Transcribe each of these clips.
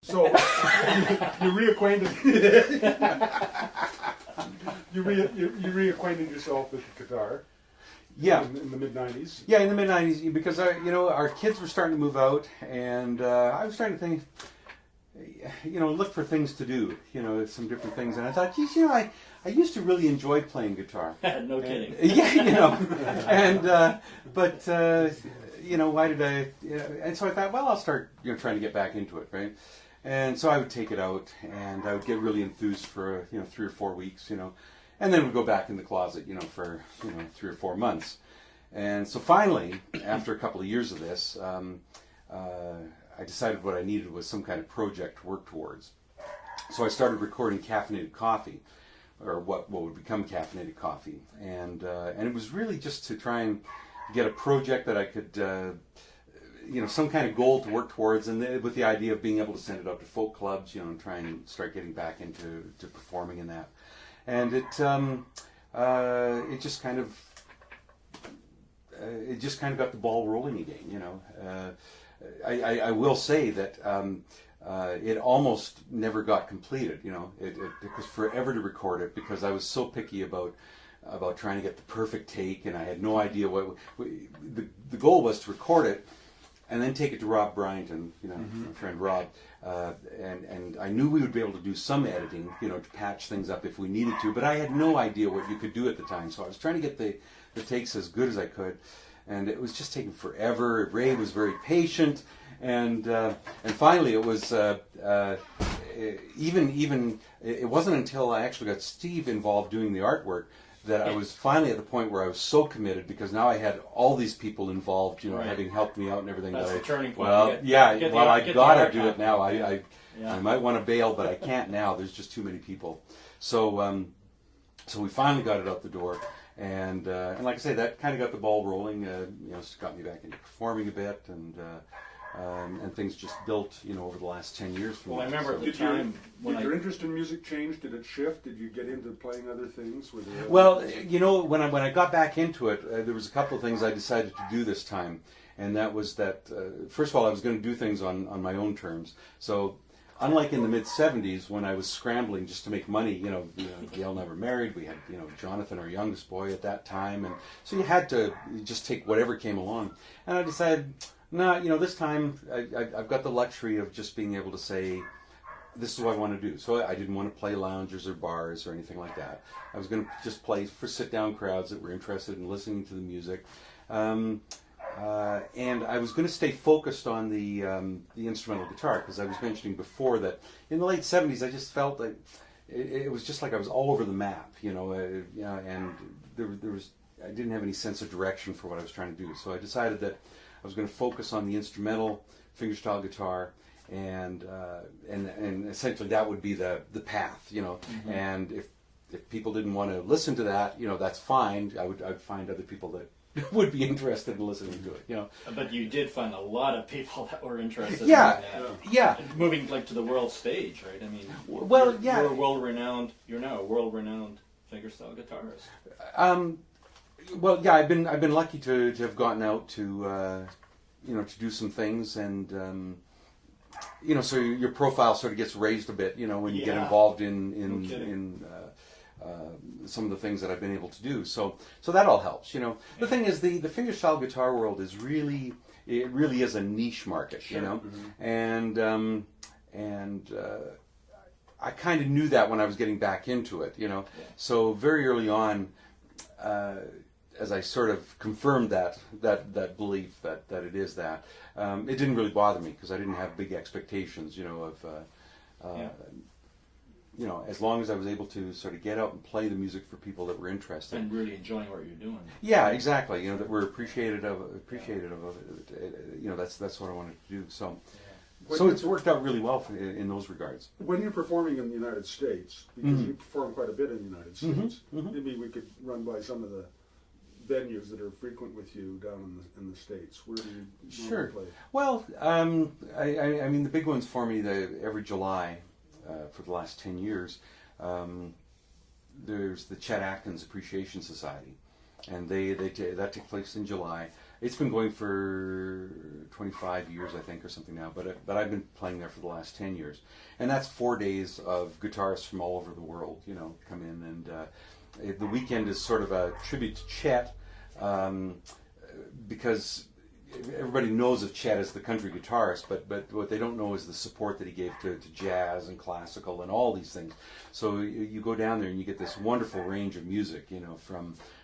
So you reacquainted you reacquainted yourself with the guitar. Yeah. In the mid-90s. Yeah, in the mid-90s, because our kids were starting to move out, and I was starting to think, look for things to do, some different things, and I thought, geez, I used to really enjoy playing guitar. No kidding. Yeah, and but why did I? And so I thought, well, I'll start trying to get back into it, right? And so I would take it out, and I would get really enthused for 3 or 4 weeks, and then we'd go back in the closet, for 3 or 4 months. And so finally, after a couple of years of this, I decided what I needed was some kind of project to work towards. So I started recording caffeinated coffee, or what would become caffeinated coffee, and it was really just to try and get a project that I could, some kind of goal to work towards, and with the idea of being able to send it out to folk clubs, and try and start getting back into performing in that. And it just kind of got the ball rolling again. I will say that it almost never got completed. It took us forever to record it because I was so picky about trying to get the perfect take, and I had no idea what the goal was to record it and then take it to Rob Bryant, my friend Rob. And I knew we would be able to do some editing, to patch things up if we needed to, but I had no idea what you could do at the time. So I was trying to get the takes as good as I could, and it was just taking forever. Ray was very patient, and finally it was it wasn't until I actually got Steve involved doing the artwork that I was finally at the point where I was so committed, because now I had all these people involved, right, having helped me out and everything. That's the turning point. Well, I gotta do it now. I Yeah. I might want to bail, but I can't now. There's just too many people. So so we finally got it out the door, and like I say, that kind of got the ball rolling. Got me back into performing a bit, and things just built, over the last 10 years. Well, I remember at the Did time Did your interest in music change? Did it shift? Did you get into playing other things? Well, when I got back into it, there was a couple of things I decided to do this time, and that was that first of all, I was going to do things on my own terms. So, unlike in the mid-'70s when I was scrambling just to make money, Gail never married. We had Jonathan, our youngest boy, at that time, and so you had to just take whatever came along. And I decided, no, this time I've got the luxury of just being able to say, this is what I want to do. So I didn't want to play loungers or bars or anything like that. I was going to just play for sit-down crowds that were interested in listening to the music. And I was going to stay focused on the instrumental guitar, because I was mentioning before that in the late 70s I just felt like it was just like I was all over the map, and there was I didn't have any sense of direction for what I was trying to do. So I decided that I was going to focus on the instrumental fingerstyle guitar, and essentially that would be the path, Mm-hmm. And if people didn't want to listen to that, that's fine. I'd find other people that would be interested in listening to it, But you did find a lot of people that were interested Yeah, in that. yeah. Moving to the world stage, right? I mean, Well, yeah. You're now a world-renowned fingerstyle guitarist. Well, yeah, I've been lucky to have gotten out to to do some things, and so your profile sort of gets raised a bit, when you get involved in some of the things that I've been able to do. So that all helps, The thing is, the fingerstyle guitar world is really is a niche market, Sure. Mm-hmm. and I kind of knew that when I was getting back into it, Yeah. So very early on, as I sort of confirmed that belief that it is that, it didn't really bother me, because I didn't have big expectations, as long as I was able to sort of get out and play the music for people that were interested. And really enjoying what you're doing. Yeah, exactly. That we're appreciative of it. That's what I wanted to do. So, so it's worked out really well in those regards. When you're performing in the United States, because Mm-hmm. you perform quite a bit in the United States, maybe we could run by some of the venues that are frequent with you down in the States. Where do you normally play? Well, I mean, the big ones for me, every July for the last 10 years, there's the Chet Atkins Appreciation Society, and that took place in July. It's been going for 25 years, I think, or something now. But I've been playing there for the last 10 years, and that's 4 days of guitarists from all over the world, come in, and the weekend is sort of a tribute to Chet, because everybody knows of Chet as the country guitarist, but what they don't know is the support that he gave to jazz and classical and all these things. So you go down there and you get this wonderful range of music,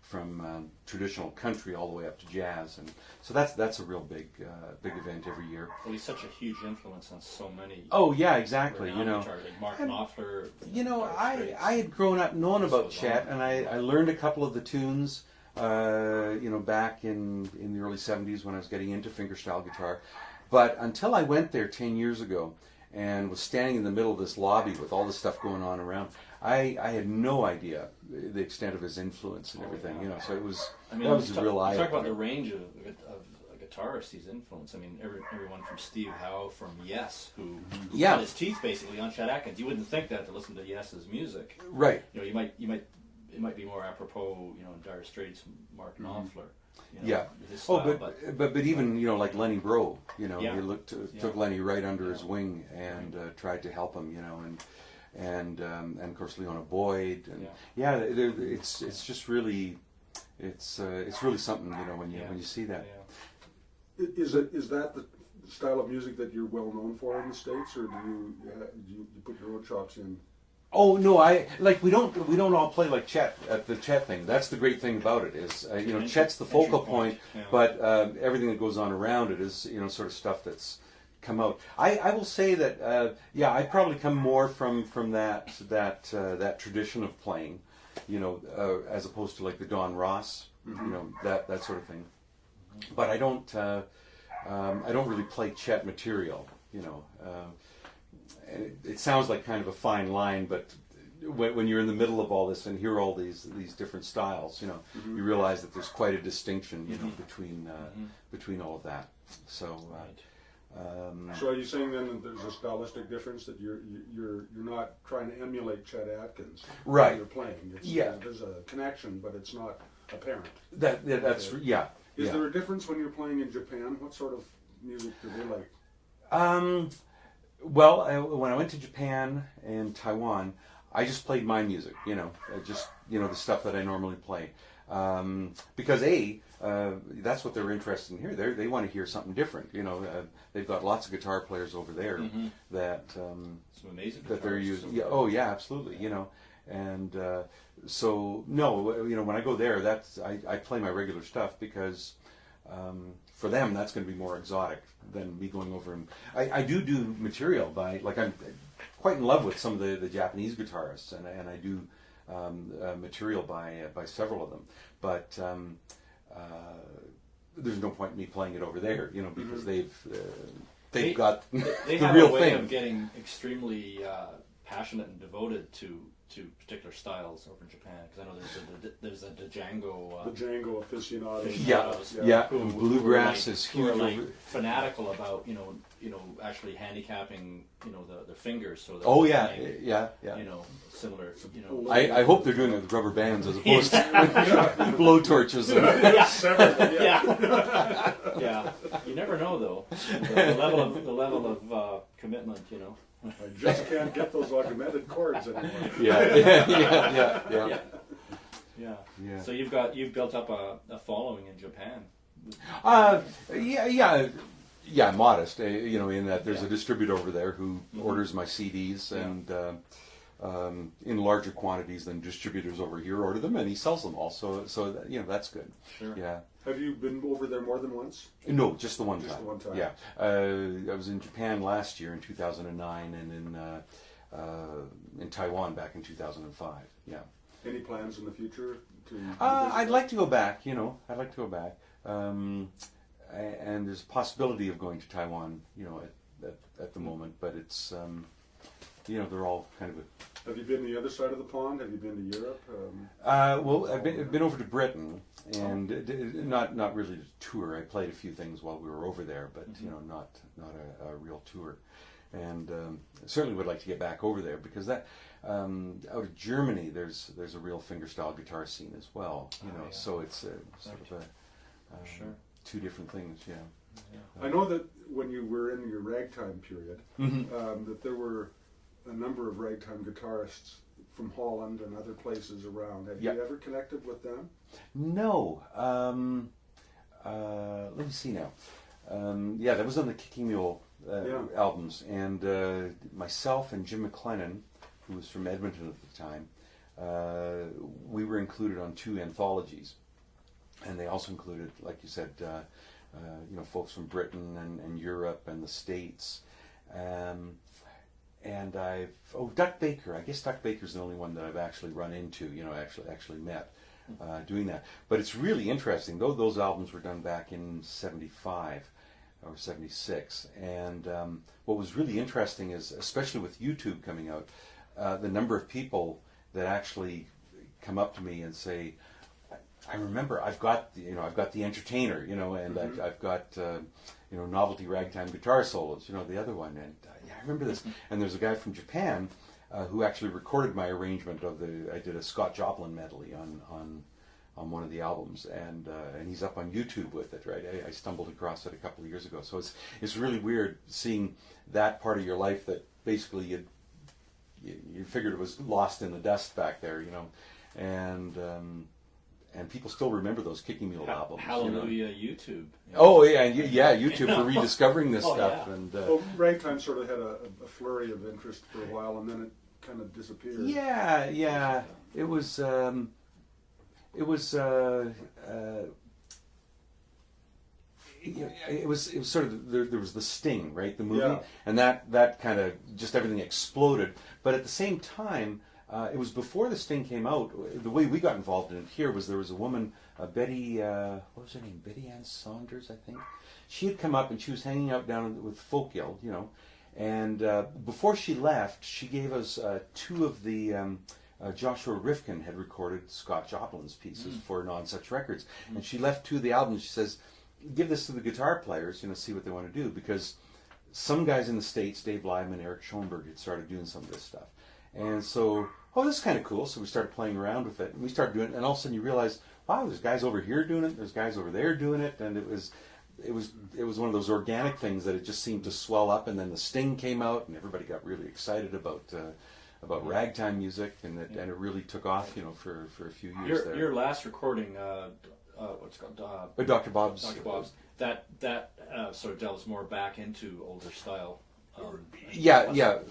from traditional country all the way up to jazz, and so that's a real big event every year. Well, he's such a huge influence on so many. Oh yeah, exactly. Like Mark Knopfler. I had grown up knowing about Chet, and I learned a couple of the tunes. Back in the early 70s when I was getting into fingerstyle guitar. But until I went there 10 years ago and was standing in the middle of this lobby with all this stuff going on around, I had no idea the extent of his influence and everything. So it was, that was a real eye. Talk about the range of a guitarist he's influenced. I mean, everyone from Steve Howe, from Yes, who cut his teeth basically on Chet Atkins. You wouldn't think that to listen to Yes's music. Right. It might be more apropos, in Dire Straits, Mark Knopfler. His Style, style, but even like Lenny Breau, he took Lenny right under his wing and tried to help him, and of course Leona Boyd, and it's just really it's really something, when you see that. Is that the style of music that you're well known for in the States, or do you put your own chops in? Oh no, we don't all play like Chet at the Chet thing. That's the great thing about it is Chet's the focal point, but everything that goes on around it is sort of stuff that's come out. I will say that I probably come more from that tradition of playing, as opposed to like the Don Ross, that sort of thing. But I don't really play Chet material, It sounds like kind of a fine line, but when you're in the middle of all this and hear all these different styles, you realize that there's quite a distinction, between all of that. So, so are you saying then that there's a stylistic difference, that you're not trying to emulate Chet Atkins? Right. When you're playing. There's a connection, but it's not apparent. That's yeah. Is there a difference when you're playing in Japan? What sort of music do they like? Well, when I went to Japan and Taiwan, I just played my music, the stuff that I normally play. Because that's what they're interested in here. They want to hear something different. They've got lots of guitar players over there that some amazing that they're using. Yeah, oh yeah, absolutely. And so no, when I go there, I play my regular stuff because. For them, that's going to be more exotic than me going over and I do material I'm quite in love with some of the Japanese guitarists, and I do material by several of them, but there's no point in me playing it over there, because they've got they the have real a way thing. of getting extremely passionate and devoted to particular styles over in Japan, because I know there's a Django. The Django aficionados. And bluegrass is who are huge. like fanatical about actually handicapping their fingers, so that Yeah. similar I hope they're doing it with rubber bands as opposed to blow torches. Yeah. You never know though. The level of commitment, I just can't get those augmented chords anymore. Yeah. So you've built up a following in Japan. Modest. In that there's a distributor over there who orders my CDs and in larger quantities than distributors over here order them, and he sells them all. So that's good. Sure. Yeah. Have you been over there more than once? No, just the one time. Just the one time. Yeah. I was in Japan last year in 2009, and in Taiwan back in 2005. Yeah. Any plans in the future to? I'd like to go back. I'd like to go back. And there's a possibility of going to Taiwan. At the moment, but it's they're all kind of Have you been to the other side of the pond? Have you been to Europe? Well, I've been over to Britain, and not really to tour. I played a few things while we were over there, but not a real tour. And certainly would like to get back over there, because that out of Germany, there's a real fingerstyle guitar scene as well. So it's sort of a sure. two different things. Yeah. I know that when you were in your ragtime period, that there were a number of ragtime guitarists from Holland and other places around. Have you ever connected with them? No. Let me see now. That was on the Kicking Mule albums, and myself and Jim McLennan, who was from Edmonton at the time, we were included on 2 anthologies, and they also included, like you said, folks from Britain and Europe and the States. And Duck Baker. I guess Duck Baker's the only one that I've actually run into, actually met doing that. But it's really interesting. Those albums were done back in '75 or '76. And what was really interesting is, especially with YouTube coming out, the number of people that actually come up to me and say, I remember I've got the Entertainer, and I've got Novelty Ragtime Guitar Solos, the other one, and I remember this. And there's a guy from Japan who actually recorded my arrangement of I did a Scott Joplin medley on one of the albums, and he's up on YouTube with it, right? I stumbled across it a couple of years ago, so it's really weird seeing that part of your life that basically you figured it was lost in the dust back there, and people still remember those Kicking Mule albums. Hallelujah, YouTube. Oh yeah, YouTube for rediscovering this stuff. Yeah. And ragtime sort of had a flurry of interest for a while, and then it kind of disappeared. Yeah. It was sort of there was the Sting, right? The movie, and that kind of just everything exploded. But at the same time, it was before the Sting came out. The way we got involved in it here was there was a woman, Betty, what was her name? Betty Ann Saunders, I think. She had come up and she was hanging out down with Folk Guild, and before she left, she gave us 2 of the Joshua Rifkin had recorded Scott Joplin's pieces for Non Such Records, and she left 2 of the albums. She says, "Give this to the guitar players, see what they want to do," because some guys in the States, Dave Lyman, Eric Schoenberg, had started doing some of this stuff. And so, this is kind of cool. So we started playing around with it, and we started doing it. And all of a sudden, you realize, wow, there's guys over here doing it. There's guys over there doing it, and it was one of those organic things that it just seemed to swell up. And then the Sting came out, and everybody got really excited about ragtime music, and it really took off, for a few years there. Your last recording, what's it called? Dr. Bob's. Dr. Bob's. That sort of delves more back into older style.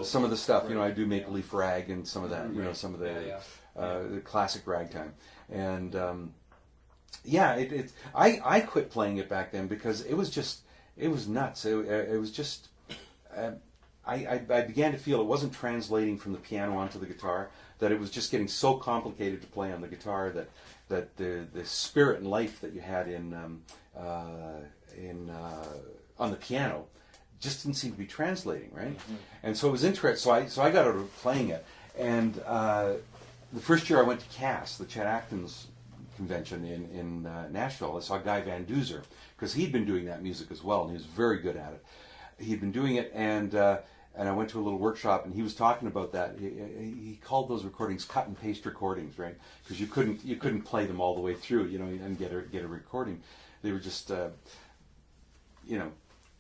Some of the stuff, I do Maple Leaf Rag and some of that, some of the classic ragtime, and I quit playing it back then because it was nuts. It was just I began to feel it wasn't translating from the piano onto the guitar, that it was just getting so complicated to play on the guitar that the spirit and life that you had on the piano just didn't seem to be translating, right? And so it was interesting. So I got out of playing it, and the first year I went to CAS, the Chet Atkins convention in Nashville. I saw Guy Van Duzer, because he'd been doing that music as well, and he was very good at it. He'd been doing it, and I went to a little workshop, and he was talking about that. He called those recordings cut and paste recordings, right? Because you couldn't play them all the way through, and get a recording. They were just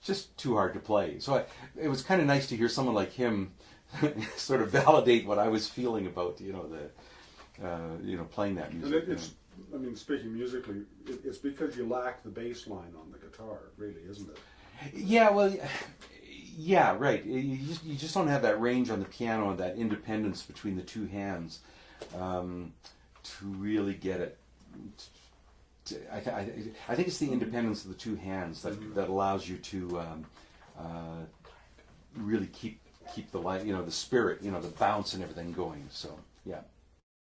just too hard to play. So it was kind of nice to hear someone like him sort of validate what I was feeling about playing that music. And speaking musically, it's because you lack the bass line on the guitar, really, isn't it? Yeah, well, yeah, right. You just don't have that range on the piano and that independence between the 2 hands to really get it. I think it's the independence of the 2 hands that allows you to really keep the light, the spirit, the bounce and everything going. So yeah.